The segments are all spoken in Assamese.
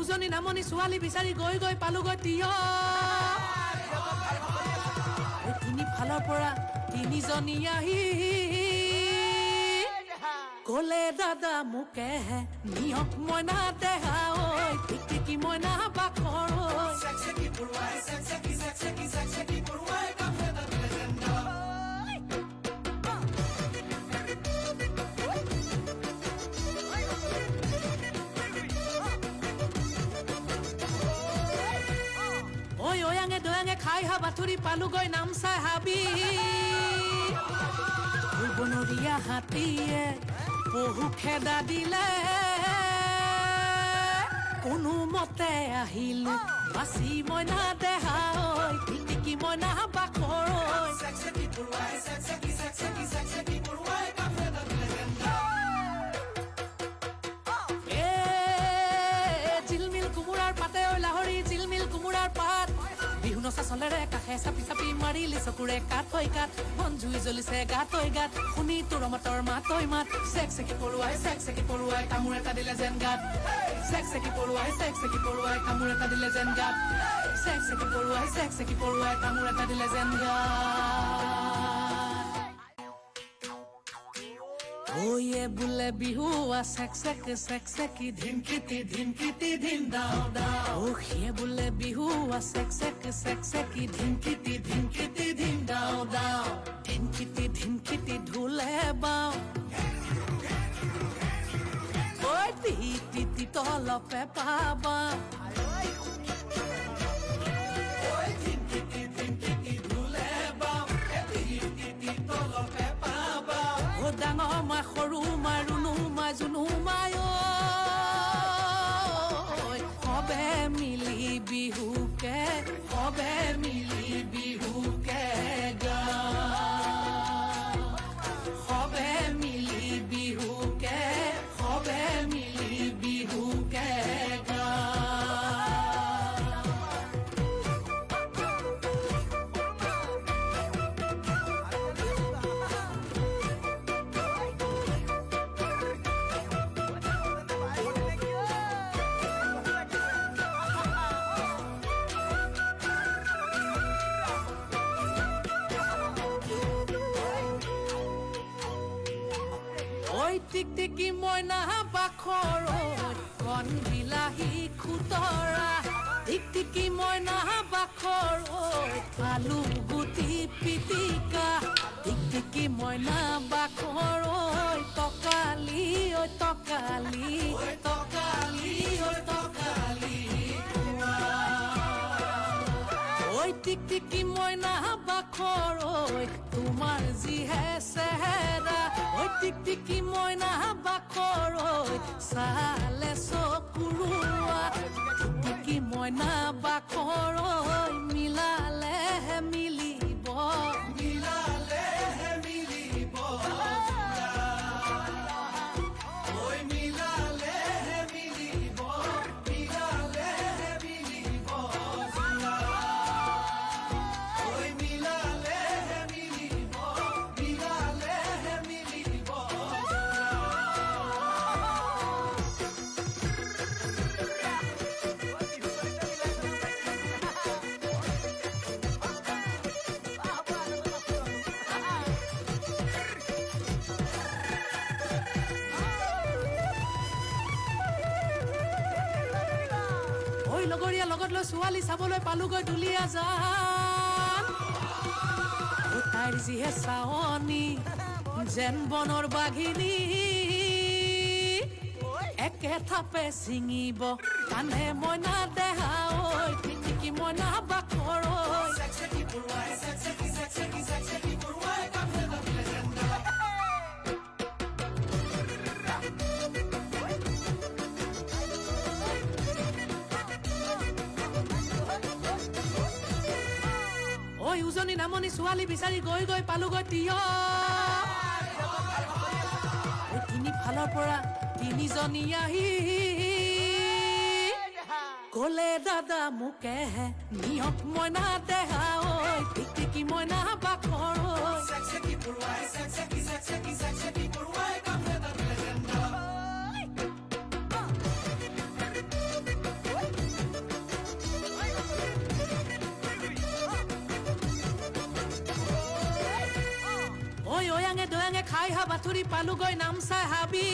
উজনি নামনি ছোৱালী বিচাৰি গৈ গৈ পালোগৈ তিয় তিনিফালৰ পৰা তিনিজনী আহি ক'লে দাদা মোকে নিয়ক মইনা দেহা ঐ টিকটিকি মইনা বাখৰ দয়াঙে খাই হা বাথুৰি পালোগৈ নামচাই হাবি বনৰীয়া হাতীয়ে বহু খেদা দিলে কোনো মতে আহিলো বাচি মইনা দেহা ঐ টিকটিকি মইনা বাখৰ জিলমিল কোমোৰাৰ পাতে ঐ লাহৰি জিলমিল কোমোৰাৰ পাত বিহু নচা চলেৰে কাষে চাপি চাপি মাৰিলি চকুৰে কাঠ হৈ কাঠ বন জুই জ্বলিছে গাত ঐ গাত শুনি তোৰ মতৰ মাত ঐ মাত চেক চেকি পৰুৱাই কামোৰ এটা দিলে যেন গাত চেক চেকি পৰুৱাই কামোৰ এটা দিলে যেন গাত চেক চেকি পৰুৱাই কামোৰ এটা দিলে যেন গাত ওয়ে বুলে বিহু চেক চেকি ধিনকিতি ধিন দাও দাও ওয়ে বুলে বিহু চেক চেকি ধিনকিতি ধিন দাও দাও ধিনকিতি ঢোলে বাও ওই টি তলপে পাবা ওই ধিনকিতি ঢোলে বাও টি তলপে পাবা ও ডাঙৰ মা সৰু মা ৰুণু মা জুনু মায় সবে মিলি বিহুকে গা সবে মিলি বিহুকে গা টিকটিকি মইনা বাখৰ কণ বিলাহী খুতৰা টিকটিকি মইনা বাখৰ আলু গুটি পিটিকা টিকটিকি মইনা বাখৰ তকালি ঐ টিকটিকি মইনা বাখৰ তোমাৰ যিহে চেহেৰা ঐ টিকটিকি মইনা বাখৰ চালে চকুৰুৱা টিকটিকি মইনা বাখৰ মিলালেহে মিলিব লগৰীয়া লগত লৈ ছোৱালী চাবলৈ পালোগৈ দুলীয়া জান তাইৰ যিহে চাৱনী যেন বনৰ বাঘিনী একে থাপে ছিঙিব কান্ধে মইনা দেহা ঐ টিকটিকি মইনা বাখৰ উজনি নামনি ছোৱালী বিচাৰি গৈ গৈ পালোগৈ তিয় তিনিফালৰ পৰা তিনিজনী আহি ক'লে দাদা মোকে নিয়ক মইনা দেহা ঐ টিকটিকি মইনা বাখৰ খাই হাবাথুৰি পালোগৈ নামচাই হাবি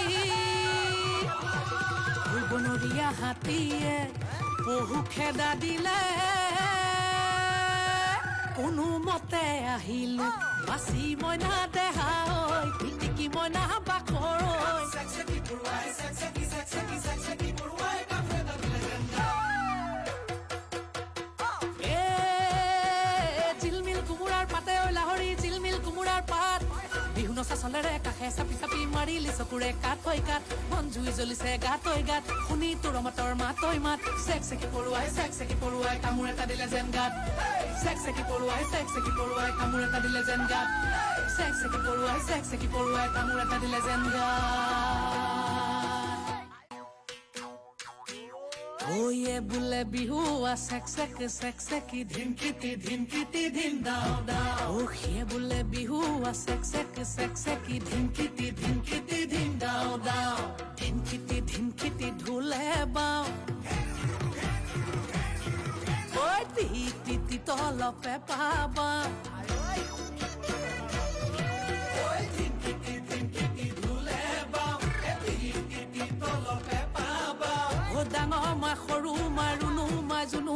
বনৰীয়া হাতীয়ে বহু খেদা দিলে কোনোমতে আহিল বাচি মইনা দেহা ঐ পিটিকি মইনা বাখৰ জিলমিল কোমোৰাৰ পাতে ঐ লাহৰি জিলমিল কোমোৰাৰ পাত বিহু নচা চলেৰে কাষে চাপি চাপি মাৰিলি চকুৰে কাঠ হৈ কাঠ মন জুই জ্বলিছে গাত ঐ গাত শুনি তোৰ মাতৰ মাত ঐ মাত চেক চেকি পৰুৱাই কামোৰ এটা দিলে যেন গাত চেক চেকি পৰুৱাই কামোৰ এটা দিলে যেন গাত চেক চেকি পৰুৱাই কামোৰ এটা দিলে যেন গাত ওয়ে বোলে বিহু চেক চেকি ধিনকিটি ধিন দাও দাও ও সিয়ে বোলে বিহু চেক চেকি ধিনকিটি ধিন দাও দাও ধিনকিটি ঢোলে বাও ঐ টি তলপে পাবা ডাঙৰ মা সৰু মা ৰুণু মা জুনু